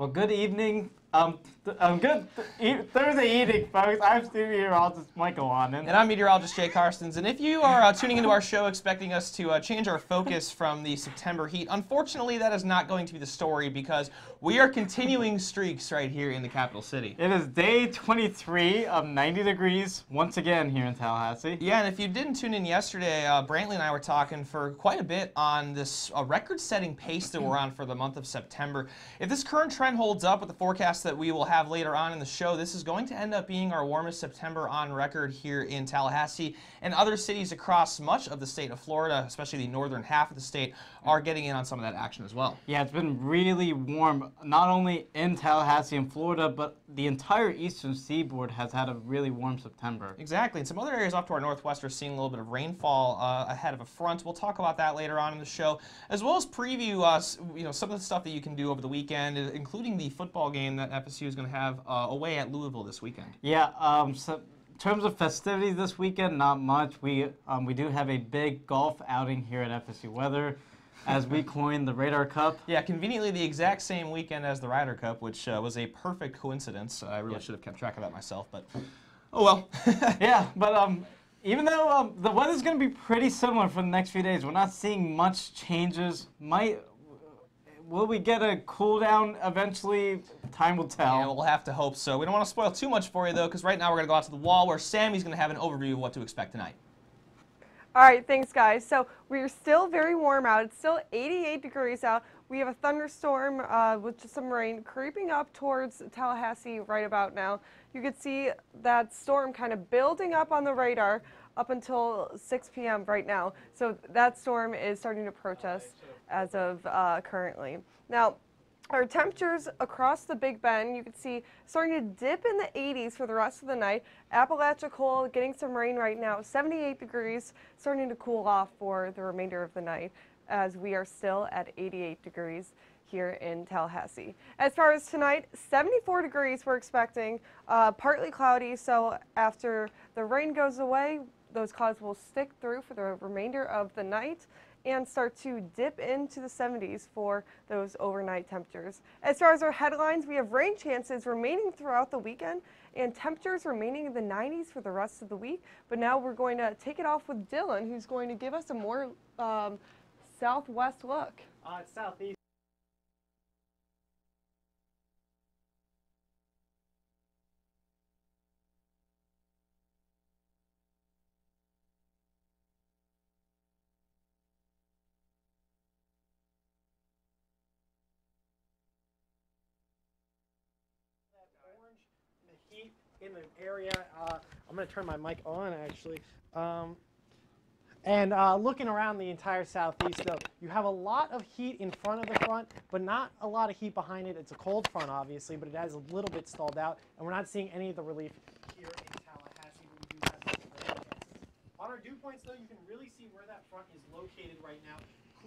Well, good evening. Good Thursday evening, folks. I'm Steve Meteorologist Michael London. And I'm meteorologist Jay Karstens. And if you are tuning into our show expecting us to change our focus from the September heat, unfortunately that is not going to be the story because we are continuing streaks right here in the capital city. It is day 23 of 90 degrees once again here in Tallahassee. Yeah, and if you didn't tune in yesterday, Brantley and I were talking for quite a bit on this record-setting pace that we're on for the month of September. If this current trend holds up with the forecast that we will have later on in the show, this is going to end up being our warmest September on record here in Tallahassee, and other cities across much of the state of Florida, especially the northern half of the state, are getting in on some of that action as well. Yeah, it's been really warm, not only in Tallahassee and Florida, but the entire eastern seaboard has had a really warm September. Exactly, and some other areas off to our northwest are seeing a little bit of rainfall ahead of a front. We'll talk about that later on in the show, as well as preview some of the stuff that you can do over the weekend, including the football game that FSU is going to have away at Louisville this weekend. Yeah, so in terms of festivities this weekend, not much. We do have a big golf outing here at FSU Weather, as we coined the Radar Cup. Yeah, conveniently the exact same weekend as the Ryder Cup, which was a perfect coincidence. I really should have kept track of that myself, but oh well. Yeah, but even though the weather's going to be pretty similar for the next few days, we're not seeing much changes. Will we get a cool down eventually? Time will tell. Yeah, we'll have to hope so. We don't want to spoil too much for you, though, because right now we're going to go out to the wall where Sammy's going to have an overview of what to expect tonight. All right, thanks, guys. So we're still very warm out. It's still 88 degrees out. We have a thunderstorm with just some rain creeping up towards Tallahassee right about now. You can see that storm kind of building up on the radar up until 6 p.m. right now. So that storm is starting to approach us as of currently. Now, our temperatures across the Big Bend, you can see starting to dip in the 80s for the rest of the night. Apalachicola getting some rain right now, 78 degrees, starting to cool off for the remainder of the night as we are still at 88 degrees here in Tallahassee. As far as tonight, 74 degrees we're expecting, partly cloudy, so after the rain goes away, those clouds will stick through for the remainder of the night and start to dip into the 70s for those overnight temperatures. As far as our headlines, we have rain chances remaining throughout the weekend and temperatures remaining in the 90s for the rest of the week. But now we're going to take it off with Dylan, who's going to give us a more southwest look. It's southeast. Heat in the area. I'm going to turn my mic on actually. Looking around the entire southeast, though, you have a lot of heat in front of the front, but not a lot of heat behind it. It's a cold front, obviously, but it has a little bit stalled out, and we're not seeing any of the relief here in Tallahassee. We do have some rain chances. On our dew points, though, you can really see where that front is located right now.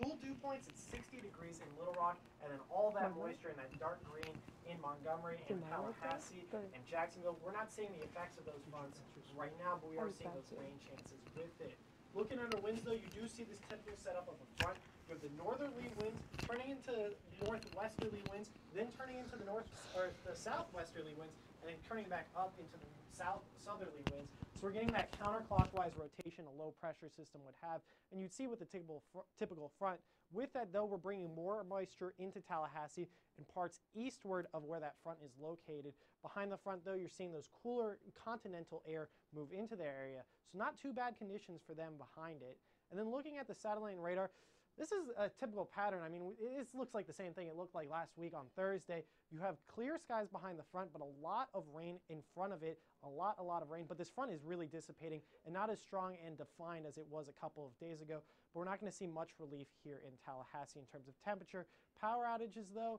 Cool dew points at 60 degrees in Little Rock, and then all that moisture in that dark green in Montgomery and Tallahassee and Jacksonville. We're not seeing the effects of those fronts right now, but we are seeing those rain chances with it. Looking under winds, though, you do see this typical setup of the front. You have the northerly winds turning into northwesterly winds, then turning into the southwesterly winds, and then turning back up into the southerly winds. So we're getting that counterclockwise rotation a low pressure system would have, and you'd see with the typical front. With that, though, we're bringing more moisture into Tallahassee and parts eastward of where that front is located. Behind the front, though, you're seeing those cooler continental air move into the area, so not too bad conditions for them behind it. And then looking at the satellite and radar, this is a typical pattern. I mean, this looks like the same thing it looked like last week on Thursday. You have clear skies behind the front, but a lot of rain in front of it, a lot of rain. But this front is really dissipating and not as strong and defined as it was a couple of days ago. But we're not going to see much relief here in Tallahassee in terms of temperature. Power outages, though,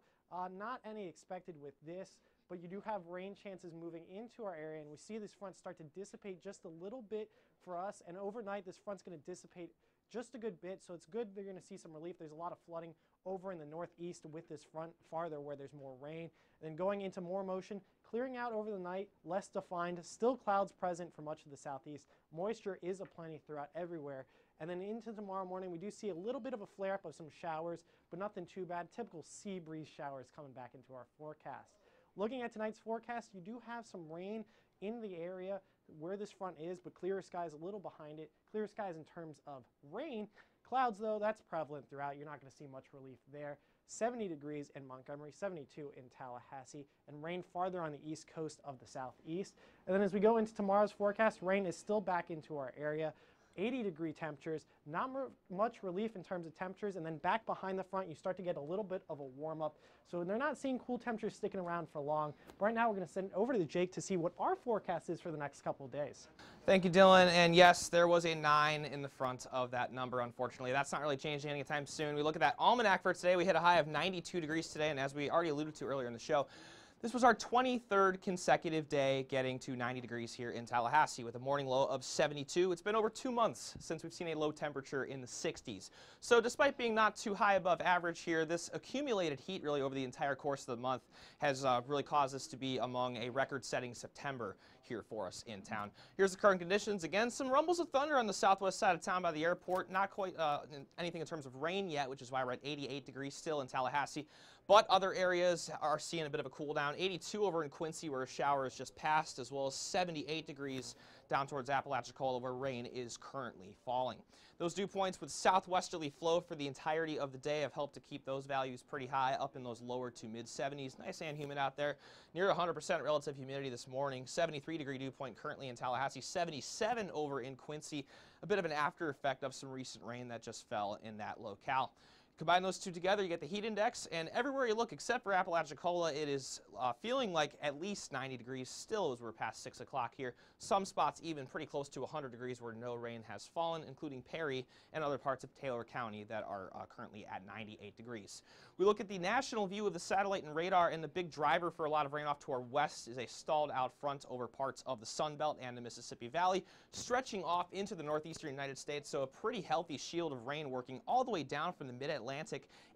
not any expected with this. But you do have rain chances moving into our area, and we see this front start to dissipate just a little bit for us. And overnight, this front's going to dissipate just a good bit, so it's good they're going to see some relief. There's a lot of flooding over in the northeast with this front farther where there's more rain. And then going into more motion, clearing out over the night, less defined, still clouds present for much of the southeast. Moisture is aplenty throughout everywhere. And then into tomorrow morning, we do see a little bit of a flare-up of some showers, but nothing too bad. Typical sea breeze showers coming back into our forecast. Looking at tonight's forecast, you do have some rain in the area where this front is, but clear skies a little behind it. Clear skies in terms of rain. Clouds, though, that's prevalent throughout. You're not going to see much relief there. 70 degrees in Montgomery, 72 in Tallahassee, and rain farther on the east coast of the southeast. And then as we go into tomorrow's forecast, rain is still back into our area. 80-degree temperatures, not much relief in terms of temperatures, and then back behind the front, you start to get a little bit of a warm-up. So they're not seeing cool temperatures sticking around for long. But right now, we're going to send it over to Jake to see what our forecast is for the next couple of days. Thank you, Dylan. And yes, there was a 9 in the front of that number, unfortunately. That's not really changing anytime soon. We look at that almanac for today. We hit a high of 92 degrees today, and as we already alluded to earlier in the show, this was our 23rd consecutive day getting to 90 degrees here in Tallahassee with a morning low of 72. It's been over 2 months since we've seen a low temperature in the 60s. So despite being not too high above average here, this accumulated heat really over the entire course of the month has really caused us to be among a record-setting September here for us in town. Here's the current conditions. Again, some rumbles of thunder on the southwest side of town by the airport. Not quite anything in terms of rain yet, which is why we're at 88 degrees still in Tallahassee. But other areas are seeing a bit of a cool down. 82 over in Quincy where a shower is just passed, as well as 78 degrees down towards Apalachicola where rain is currently falling. Those dew points with southwesterly flow for the entirety of the day have helped to keep those values pretty high, up in those lower to mid 70s. Nice and humid out there. Near 100% relative humidity this morning. 73-degree dew point currently in Tallahassee. 77 over in Quincy. A bit of an after effect of some recent rain that just fell in that locale. Combine those two together, you get the heat index, and everywhere you look except for Apalachicola, it is feeling like at least 90 degrees still as we're past 6 o'clock here. Some spots even pretty close to 100 degrees where no rain has fallen, including Perry and other parts of Taylor County that are currently at 98 degrees. We look at the national view of the satellite and radar, and the big driver for a lot of rain off to our west is a stalled out front over parts of the Sun Belt and the Mississippi Valley, stretching off into the northeastern United States, so a pretty healthy shield of rain working all the way down from the mid-Atlantic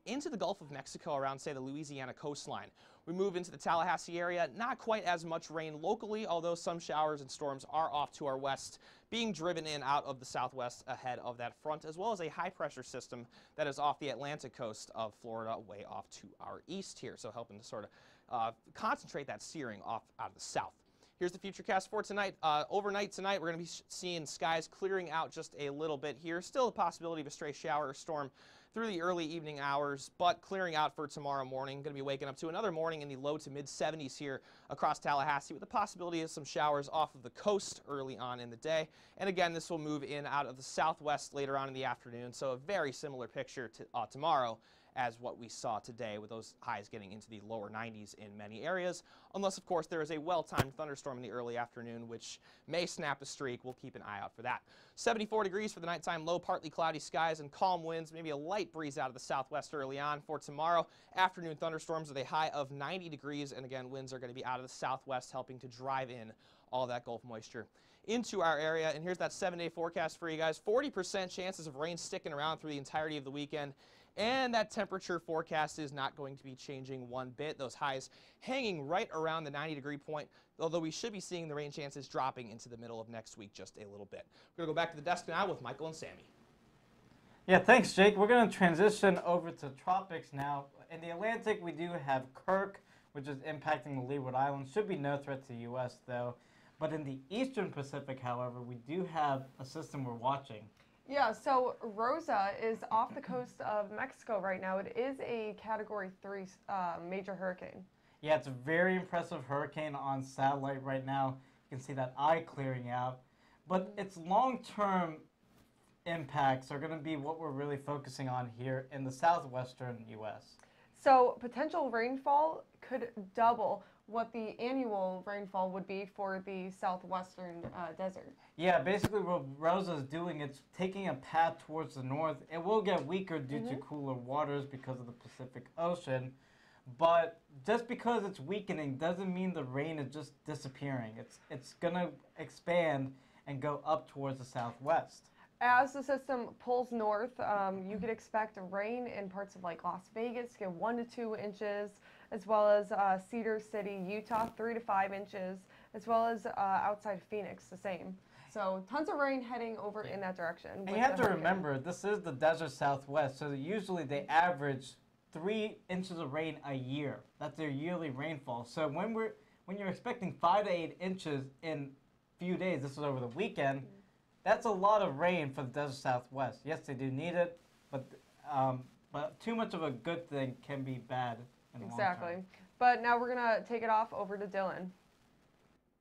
into the Gulf of Mexico around, say, the Louisiana coastline. We move into the Tallahassee area, not quite as much rain locally, although some showers and storms are off to our west, being driven in out of the southwest ahead of that front, as well as a high-pressure system that is off the Atlantic coast of Florida way off to our east here, so helping to sort of concentrate that searing off out of the south. Here's the futurecast for tonight. Overnight tonight, we're going to be seeing skies clearing out just a little bit here. Still a possibility of a stray shower or storm through the early evening hours, but clearing out for tomorrow morning. Going to be waking up to another morning in the low to mid 70s here across Tallahassee with the possibility of some showers off of the coast early on in the day. And again, this will move in out of the southwest later on in the afternoon, so a very similar picture to tomorrow as what we saw today, with those highs getting into the lower 90s in many areas, unless, of course, there is a well-timed thunderstorm in the early afternoon, which may snap a streak. We'll keep an eye out for that. 74 degrees for the nighttime low, partly cloudy skies and calm winds, maybe a light breeze out of the southwest early on. For tomorrow, afternoon thunderstorms with a high of 90 degrees, and again, winds are going to be out of the southwest, helping to drive in all that Gulf moisture into our area. And here's that 7-day forecast for you guys. 40% chances of rain sticking around through the entirety of the weekend. And that temperature forecast is not going to be changing one bit. Those highs hanging right around the 90-degree point, although we should be seeing the rain chances dropping into the middle of next week just a little bit. We're going to go back to the desk now with Michael and Sammy. Yeah, thanks, Jake. We're going to transition over to tropics now. In the Atlantic, we do have Kirk, which is impacting the Leeward Islands. Should be no threat to the U.S., though. But in the eastern Pacific, however, we do have a system we're watching. Yeah, so Rosa is off the coast of Mexico right now. It is a Category 3 major hurricane. Yeah, it's a very impressive hurricane on satellite right now. You can see that eye clearing out. But its long-term impacts are going to be what we're really focusing on here in the southwestern U.S. So potential rainfall could double what the annual rainfall would be for the southwestern desert. Yeah, basically what Rosa is doing, it's taking a path towards the north. It will get weaker due to cooler waters because of the Pacific Ocean. But just because it's weakening doesn't mean the rain is just disappearing. It's going to expand and go up towards the southwest. As the system pulls north, you could expect rain in parts of like Las Vegas to get 1 to 2 inches, as well as Cedar City, Utah, 3 to 5 inches, as well as outside Phoenix, the same. So tons of rain heading over in that direction. And with you have the to hurricane. remember, this is the desert Southwest, so usually they average 3 inches of rain a year. That's their yearly rainfall. So when you're expecting 5 to 8 inches in a few days, this is over the weekend, that's a lot of rain for the desert Southwest. Yes, they do need it, but too much of a good thing can be bad in the long Exactly. term. But now we're going to take it off over to Dylan.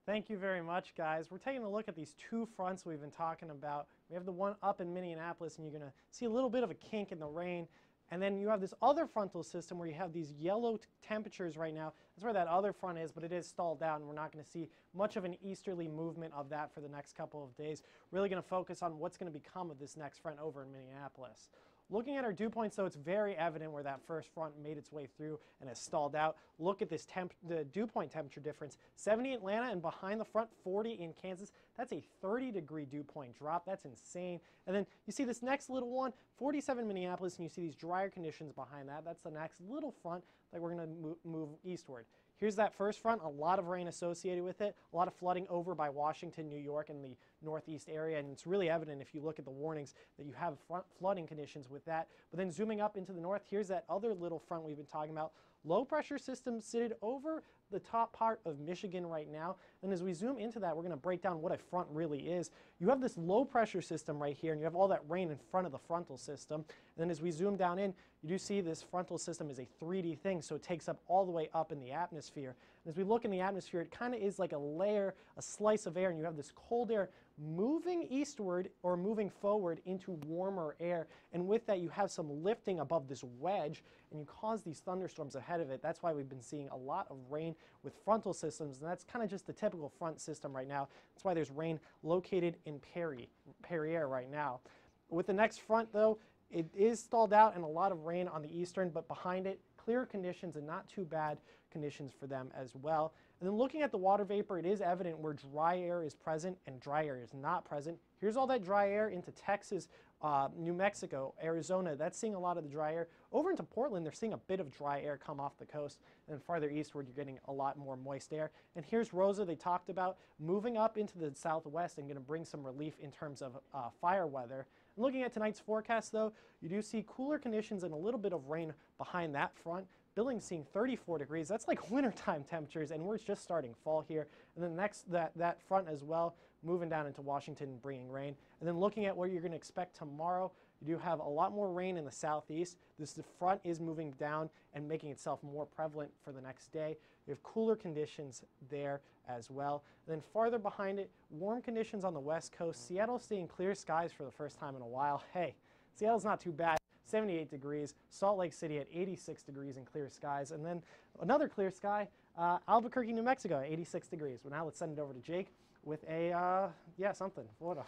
Thank you very much, guys. We're taking a look at these two fronts we've been talking about. We have the one up in Minneapolis, and you're going to see a little bit of a kink in the rain. And then you have this other frontal system where you have these yellow temperatures right now. That's where that other front is, but it is stalled out, and we're not going to see much of an easterly movement of that for the next couple of days. Really going to focus on what's going to become of this next front over in Minneapolis. Looking at our dew points, though, it's very evident where that first front made its way through and has stalled out. Look at this the dew point temperature difference. 70 Atlanta, and behind the front, 40 in Kansas. That's a 30-degree dew point drop. That's insane. And then you see this next little one, 47 Minneapolis, and you see these drier conditions behind that. That's the next little front that we're going to move eastward. Here's that first front, a lot of rain associated with it, a lot of flooding over by Washington, New York, and the northeast area, and it's really evident if you look at the warnings that you have flooding conditions with that. But then zooming up into the north, here's that other little front we've been talking about. Low pressure system seated over the top part of Michigan right now, and as we zoom into that, we're going to break down what a front really is. You have this low pressure system right here, and you have all that rain in front of the frontal system, and then as we zoom down in, you do see this frontal system is a 3D thing, so it takes up all the way up in the atmosphere. And as we look in the atmosphere, it kind of is like a layer, a slice of air, and you have this cold air moving eastward or moving forward into warmer air, and with that you have some lifting above this wedge, and you cause these thunderstorms ahead of it. That's why we've been seeing a lot of rain with frontal systems, and that's kind of just the typical front system right now. That's why there's rain located in Perrier right now. With the next front, though, it is stalled out and a lot of rain on the eastern, but behind it, clear conditions and not too bad conditions for them as well. And then looking at the water vapor, it is evident where dry air is present and dry air is not present. Here's all that dry air into Texas, New Mexico, Arizona. That's seeing a lot of the dry air. Over into Portland, they're seeing a bit of dry air come off the coast. And then farther eastward, you're getting a lot more moist air. And here's Rosa, they talked about moving up into the southwest and going to bring some relief in terms of fire weather. And looking at tonight's forecast, though, you do see cooler conditions and a little bit of rain behind that front. Billings seeing 34 degrees. That's like wintertime temperatures, and we're just starting fall here. And then next, that front as well, moving down into Washington and bringing rain. And then looking at what you're going to expect tomorrow, you do have a lot more rain in the southeast. The front is moving down and making itself more prevalent for the next day. You have cooler conditions there as well. And then farther behind it, warm conditions on the west coast. Seattle's seeing clear skies for the first time in a while. Hey, Seattle's not too bad. 78 degrees, Salt Lake City at 86 degrees and clear skies, and then another clear sky, Albuquerque, New Mexico at 86 degrees. Well, now let's send it over to Jake with a, Florida.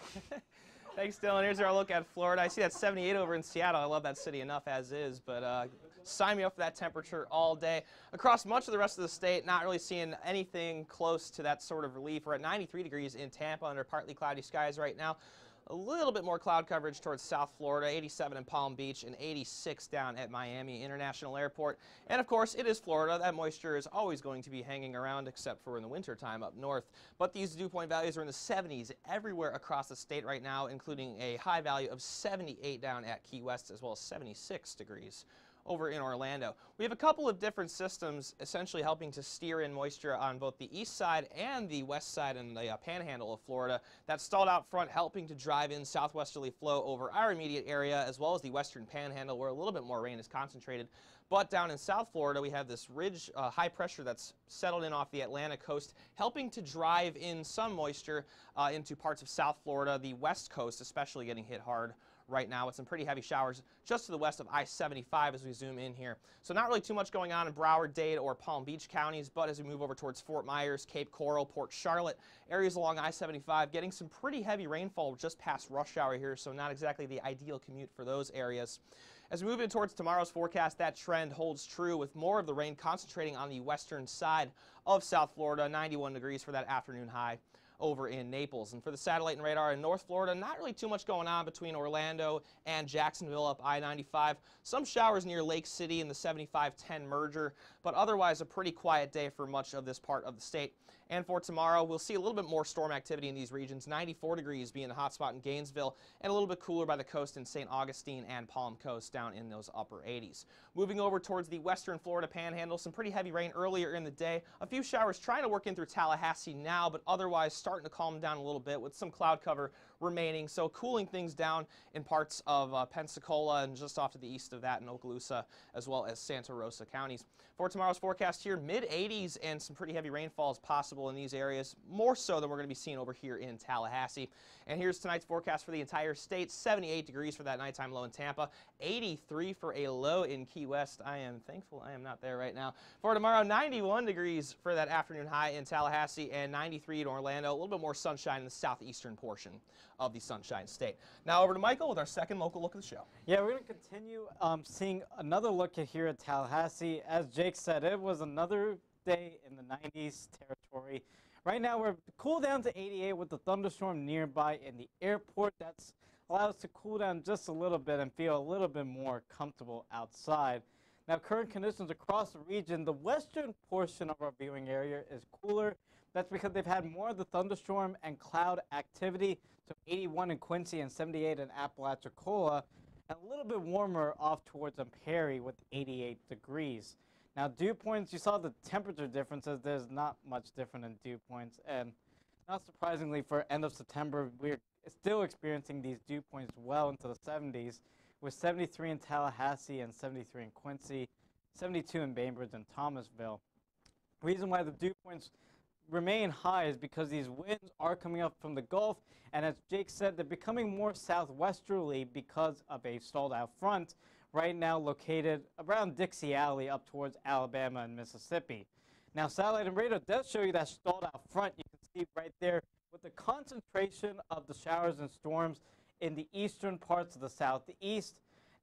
Thanks, Dylan. Here's our look at Florida. I see that 78 over in Seattle. I love that city enough as is, but sign me up for that temperature all day. Across much of the rest of the state, not really seeing anything close to that sort of relief. We're at 93 degrees in Tampa under partly cloudy skies right now. A little bit more cloud coverage towards South Florida, 87 in Palm Beach and 86 down at Miami International Airport. And of course, it is Florida. That moisture is always going to be hanging around except for in the wintertime up north. But these dew point values are in the 70s everywhere across the state right now, including a high value of 78 down at Key West as well as 76 degrees over in Orlando. We have a couple of different systems essentially helping to steer in moisture on both the east side and the west side and the panhandle of Florida. That stalled out front helping to drive in southwesterly flow over our immediate area as well as the western panhandle where a little bit more rain is concentrated. But down in South Florida, we have this ridge high pressure that's settled in off the Atlantic coast, helping to drive in some moisture into parts of South Florida, the west coast especially getting hit hard right now with some pretty heavy showers just to the west of I-75 as we zoom in here. So not really too much going on in Broward, Dade, or Palm Beach counties, but as we move over towards Fort Myers, Cape Coral, Port Charlotte, areas along I-75 getting some pretty heavy rainfall just past rush hour here, so not exactly the ideal commute for those areas. As we move in towards tomorrow's forecast, that trend holds true with more of the rain concentrating on the western side of South Florida, 91 degrees for that afternoon high over in Naples. And for the satellite and radar in North Florida, not really too much going on between Orlando and Jacksonville up I-95. Some showers near Lake City in the 75-10 merger, but otherwise a pretty quiet day for much of this part of the state. And for tomorrow, we'll see a little bit more storm activity in these regions. 94 degrees being the hot spot in Gainesville, and a little bit cooler by the coast in St. Augustine and Palm Coast down in those upper 80s. Moving over towards the western Florida panhandle, some pretty heavy rain earlier in the day. A few showers trying to work in through Tallahassee now, but otherwise starting to calm down a little bit with some cloud cover remaining. So cooling things down in parts of Pensacola and just off to the east of that in Okaloosa, as well as Santa Rosa counties. For tomorrow's forecast here, mid-80s and some pretty heavy rainfall is possible in these areas, more so than we're going to be seeing over here in Tallahassee. And here's tonight's forecast for the entire state. 78 degrees for that nighttime low in Tampa, 83 for a low in Key West. I am thankful I am not there right now. For tomorrow, 91 degrees for that afternoon high in Tallahassee and 93 in Orlando. A little bit more sunshine in the southeastern portion of the Sunshine State. Now over to Michael with our second local look of the show. Yeah, we're going to continue seeing another look at here at Tallahassee. As Jake said, it was another day in the 90s territory. Right now, we're cooled down to 88 with the thunderstorm nearby in the airport. That's allows us to cool down just a little bit and feel a little bit more comfortable outside. Now, current conditions across the region, the western portion of our viewing area is cooler. That's because they've had more of the thunderstorm and cloud activity, so 81 in Quincy and 78 in Apalachicola, and a little bit warmer off towards Perry with 88 degrees. Now, dew points, you saw the temperature differences. There's not much different in dew points, and not surprisingly for end of September, we're still experiencing these dew points well into the 70s, with 73 in Tallahassee and 73 in Quincy, 72 in Bainbridge and Thomasville. The reason why the dew points remain high is because these winds are coming up from the Gulf, and as Jake said, they're becoming more southwesterly because of a stalled out front right now located around Dixie Alley up towards Alabama and Mississippi. Now, satellite and radar does show you that stalled out front. You can see right there with the concentration of the showers and storms in the eastern parts of the southeast.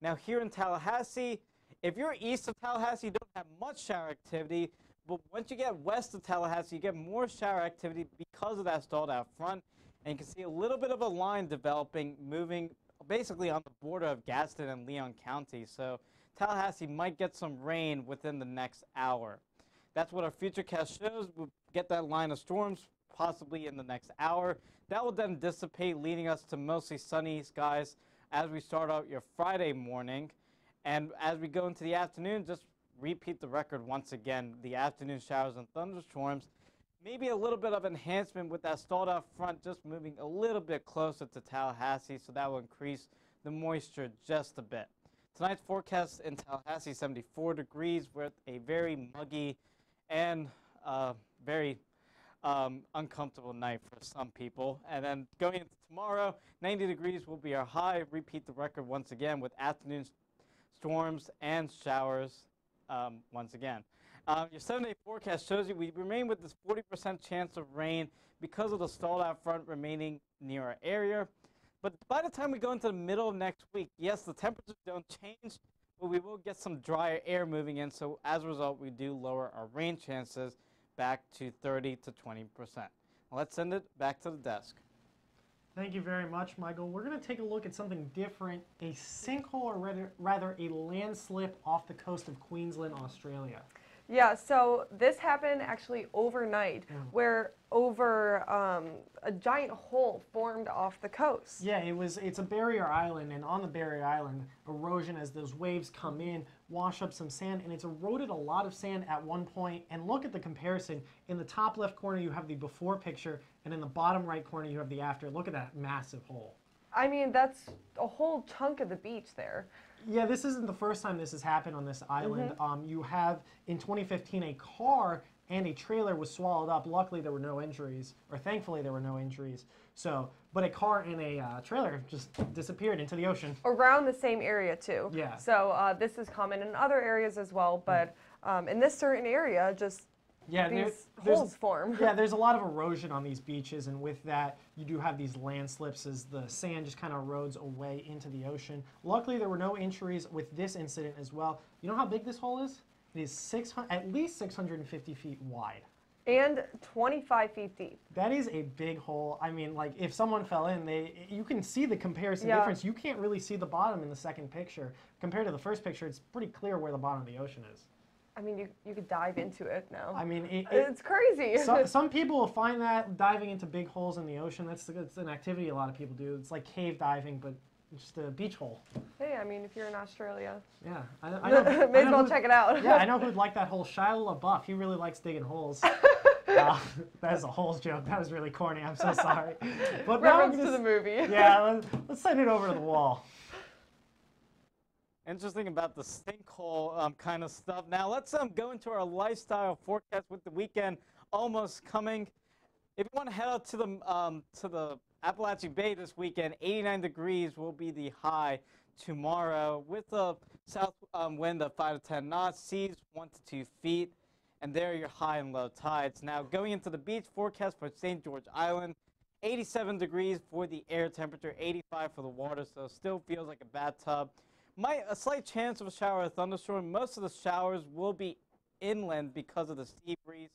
Now, here in Tallahassee, if you're east of Tallahassee, you don't have much shower activity. But once you get west of Tallahassee, you get more shower activity because of that stalled out front. And you can see a little bit of a line developing, moving basically on the border of Gadsden and Leon County. So Tallahassee might get some rain within the next hour. That's what our futurecast shows. We'll get that line of storms possibly in the next hour. That will then dissipate, leading us to mostly sunny skies as we start out your Friday morning. And as we go into the afternoon, just repeat the record once again. The afternoon showers and thunderstorms, maybe a little bit of enhancement with that stalled out front just moving a little bit closer to Tallahassee, so that will increase the moisture just a bit. Tonight's forecast in Tallahassee, 74 degrees with a very muggy and very uncomfortable night for some people. And then going into tomorrow, 90 degrees will be our high. Repeat the record once again with afternoon storms and showers once again. Your 7-day forecast shows you we remain with this 40% chance of rain because of the stalled out front remaining near our area. But by the time we go into the middle of next week, yes, the temperatures don't change, but we will get some drier air moving in. So as a result, we do lower our rain chances back to 30 to 20%. Now let's send it back to the desk. Thank you very much, Michael. We're going to take a look at something different, a sinkhole, or rather a landslip off the coast of Queensland, Australia. Yeah, so this happened actually overnight, where a giant hole formed off the coast. Yeah, it's a barrier island, and on the barrier island, erosion as those waves come in, wash up some sand, and it's eroded a lot of sand at one point. And look at the comparison. In the top left corner, you have the before picture, and in the bottom right corner, you have the after. Look at that massive hole. I mean, that's a whole chunk of the beach there. Yeah, this isn't the first time this has happened on this island. You have, in 2015, a car and a trailer was swallowed up. Luckily, there were no injuries, or thankfully, there were no injuries. So, but a car and a trailer just disappeared into the ocean. Around the same area, too. Yeah. So this is common in other areas as well, but in this certain area, just these holes form. Yeah, there's a lot of erosion on these beaches, and with that, you do have these landslips as the sand just kind of erodes away into the ocean. Luckily, there were no injuries with this incident as well. You know how big this hole is? It is at least 650 feet wide. And 25 feet deep. That is a big hole. I mean, like, if someone fell in, you can see the comparison difference. You can't really see the bottom in the second picture. Compared to the first picture, it's pretty clear where the bottom of the ocean is. I mean, you could dive into it now. I mean, it's crazy. Some people will find that diving into big holes in the ocean, that's an activity a lot of people do. It's like cave diving, but just a beach hole. Hey, I mean, if you're in Australia, yeah, I know. May as well check it out. Yeah, I know who'd like that hole. Shia LaBeouf, he really likes digging holes. That is a holes joke. That was really corny. I'm so sorry. But reference to the movie. Yeah, let's send it over to the wall. Interesting about the sinkhole kind of stuff. Now let's go into our lifestyle forecast with the weekend almost coming. If you want to head out to the Appalachian Bay this weekend, 89 degrees will be the high tomorrow with a south wind of 5 to 10 knots, seas 1 to 2 feet, and there are your high and low tides. Now going into the beach forecast for St. George Island, 87 degrees for the air temperature, 85 for the water, so still feels like a bathtub. A slight chance of a shower or thunderstorm. Most of the showers will be inland because of the sea breeze,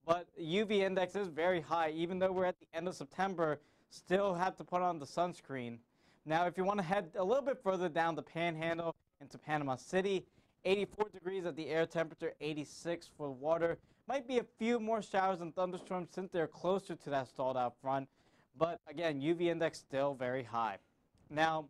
but UV index is very high. Even though we're at the end of September, still have to put on the sunscreen. Now, if you want to head a little bit further down the Panhandle into Panama City, 84 degrees at the air temperature, 86 for the water. Might be a few more showers and thunderstorms since they're closer to that stalled out front, but again, UV index still very high. Now,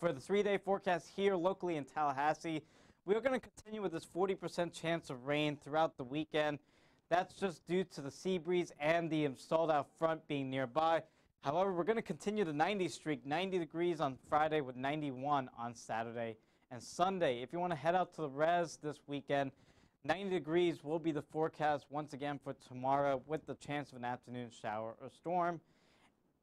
for the 3-day forecast here locally in Tallahassee, we're going to continue with this 40% chance of rain throughout the weekend. That's just due to the sea breeze and the stalled out front being nearby. However, we're going to continue the 90 streak, 90 degrees on Friday with 91 on Saturday and Sunday. If you want to head out to the res this weekend, 90 degrees will be the forecast once again for tomorrow with the chance of an afternoon shower or storm.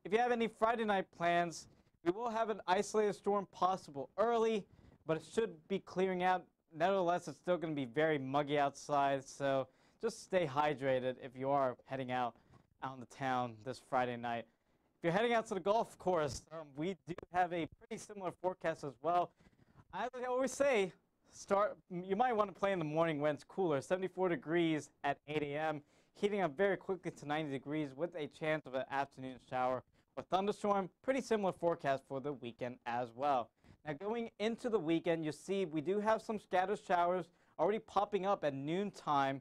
If you have any Friday night plans, we will have an isolated storm possible early, but it should be clearing out. Nevertheless, it's still going to be very muggy outside, so just stay hydrated if you are heading out in the town this Friday night. If you're heading out to the golf course, we do have a pretty similar forecast as well. As I always say, you might want to play in the morning when it's cooler. 74 degrees at 8 a.m., heating up very quickly to 90 degrees with a chance of an afternoon shower or thunderstorm. Pretty similar forecast for the weekend as well. Now going into the weekend, you see we do have some scattered showers already popping up at noontime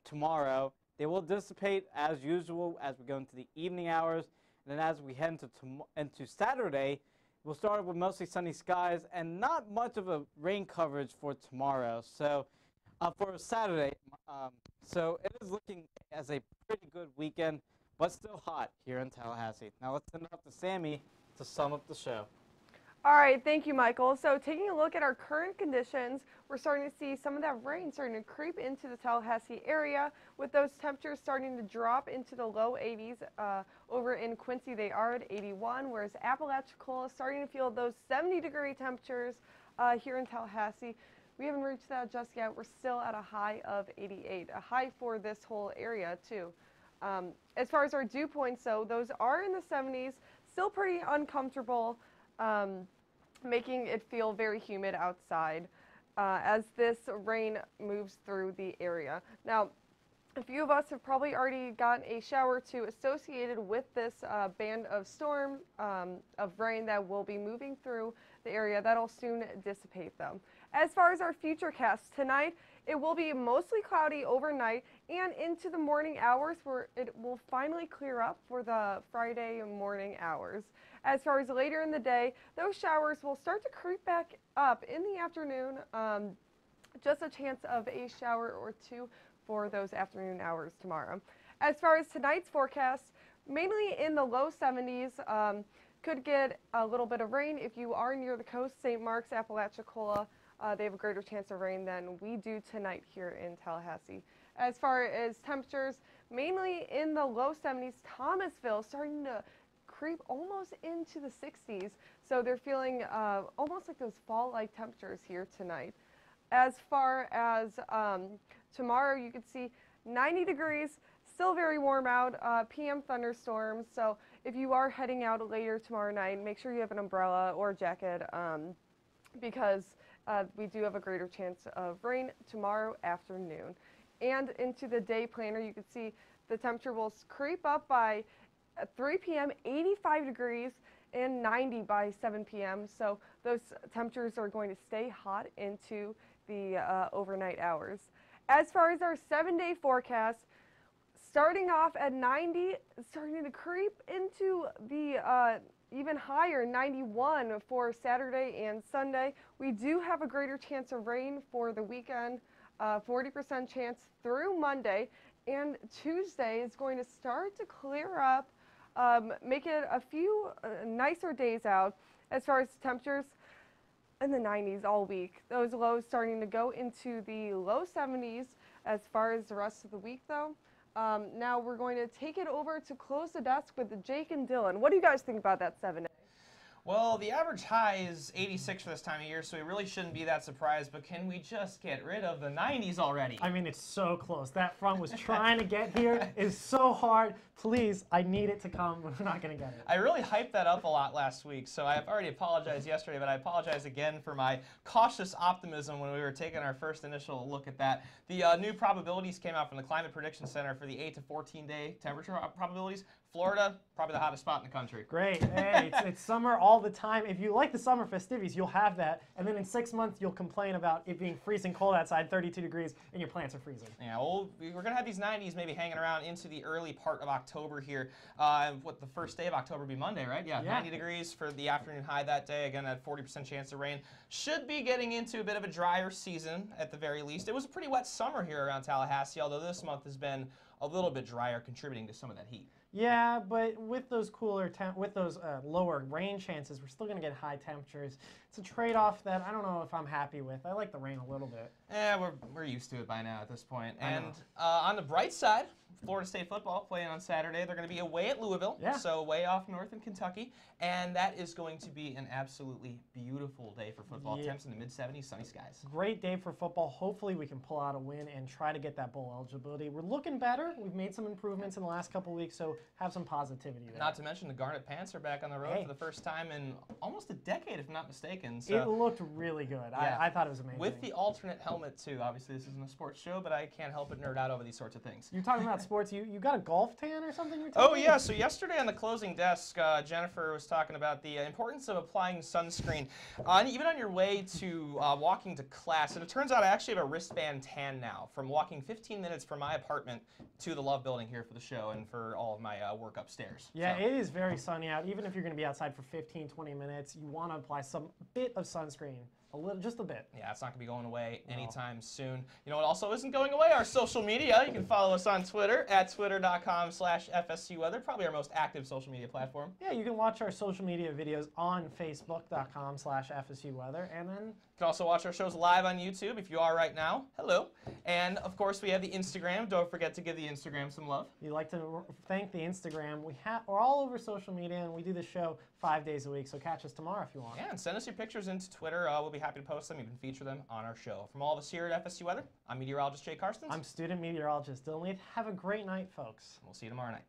tomorrow. They will dissipate as usual as we go into the evening hours. And then as we head into Saturday, we'll start with mostly sunny skies and not much of a rain coverage for tomorrow. So for Saturday, so it is looking as a pretty good weekend, but still hot here in Tallahassee. Now let's send it up to Sammy to sum up the show. All right, thank you, Michael. So taking a look at our current conditions, we're starting to see some of that rain starting to creep into the Tallahassee area, with those temperatures starting to drop into the low 80s. Over in Quincy, they are at 81, whereas Apalachicola is starting to feel those 70-degree temperatures here in Tallahassee. We haven't reached that just yet. We're still at a high of 88, a high for this whole area, too. As far as our dew points, though, those are in the 70s, still pretty uncomfortable. Making it feel very humid outside as this rain moves through the area. Now, a few of us have probably already gotten a shower or two associated with this band of storm of rain that will be moving through the area. That'll soon dissipate, though. As far as our futurecast tonight, it will be mostly cloudy overnight and into the morning hours, where it will finally clear up for the Friday morning hours. As far as later in the day, those showers will start to creep back up in the afternoon. Just a chance of a shower or two for those afternoon hours tomorrow. As far as tonight's forecast, mainly in the low 70s. Could get a little bit of rain if you are near the coast. St. Mark's, Apalachicola, they have a greater chance of rain than we do tonight here in Tallahassee. As far as temperatures, mainly in the low 70s. Thomasville starting to creep almost into the 60s, so they're feeling almost like those fall-like temperatures here tonight. As far as tomorrow, you can see 90 degrees, still very warm out, PM thunderstorms, so if you are heading out later tomorrow night, make sure you have an umbrella or a jacket because we do have a greater chance of rain tomorrow afternoon. And into the day planner, you can see the temperature will creep up by 3 p.m., 85 degrees, and 90 by 7 p.m. So those temperatures are going to stay hot into the overnight hours. As far as our 7-day forecast, starting off at 90, starting to creep into the even higher 91 for Saturday and Sunday. We do have a greater chance of rain for the weekend, 40% chance through Monday, and Tuesday is going to start to clear up, make it a few nicer days out. As far as temperatures, in the 90s all week. Those lows starting to go into the low 70s as far as the rest of the week, though. Now we're going to take it over to close the desk with Jake and Dylan. What do you guys think about that 7-day? Well, the average high is 86 for this time of year, so we really shouldn't be that surprised, but can we just get rid of the 90s already? I mean, it's so close. That front was trying to get here. It's so hard. Please, I need it to come. We're not going to get it. I really hyped that up a lot last week, so I've already apologized yesterday, but I apologize again for my cautious optimism when we were taking our first initial look at that. The new probabilities came out from the Climate Prediction Center for the 8 to 14-day temperature probabilities. Florida, probably the hottest spot in the country. Great. Hey, it's summer all the time. If you like the summer festivities, you'll have that. And then in 6 months, you'll complain about it being freezing cold outside, 32 degrees, and your plants are freezing. Yeah, well, we're going to have these 90s maybe hanging around into the early part of October here. What, the first day of October will be Monday, right? Yeah, 90 degrees for the afternoon high that day. Again, at 40% chance of rain. Should be getting into a bit of a drier season at the very least. It was a pretty wet summer here around Tallahassee, although this month has been a little bit drier, contributing to some of that heat. Yeah, but with those lower rain chances, we're still going to get high temperatures. It's a trade-off that I don't know if I'm happy with. I like the rain a little bit. Yeah, we're used to it by now at this point. And on the bright side, Florida State football playing on Saturday. They're going to be away at Louisville, so way off north in Kentucky. And that is going to be an absolutely beautiful day for football. Temps in the mid-70s, sunny skies. Great day for football. Hopefully we can pull out a win and try to get that bowl eligibility. We're looking better. We've made some improvements in the last couple of weeks, so have some positivity there. Not to mention the Garnet Pants are back on the road for the first time in almost a decade, if not mistaken. So it looked really good. Yeah. I thought it was amazing. With the alternate helmet, too. Obviously, this isn't a sports show, but I can't help but nerd out over these sorts of things. You're talking about sports. You got a golf tan or something? Oh, yeah. So yesterday on the closing desk, Jennifer was talking about the importance of applying sunscreen, even on your way to walking to class. And it turns out I actually have a wristband tan now from walking 15 minutes from my apartment to the Love Building here for the show and for all of my work upstairs. Yeah, so. It is very sunny out. Even if you're going to be outside for 15, 20 minutes, you want to apply some bit of sunscreen. Just a bit. Yeah, it's not going to be going away anytime soon. You know what also isn't going away? Our social media. You can follow us on Twitter at twitter.com/FSU Weather, probably our most active social media platform. Yeah, you can watch our social media videos on facebook.com/FSU Weather, and then you can also watch our shows live on YouTube if you are right now. Hello. And of course, we have the Instagram. Don't forget to give the Instagram some love. We'd like to thank the Instagram. We're all over social media, and we do the show 5 days a week, so catch us tomorrow if you want. Yeah, and send us your pictures into Twitter. We'll be happy to post them, even feature them on our show. From all of us here at FSU Weather, I'm meteorologist Jay Karstens. I'm student meteorologist Dylan Leith. Have a great night, folks. We'll see you tomorrow night.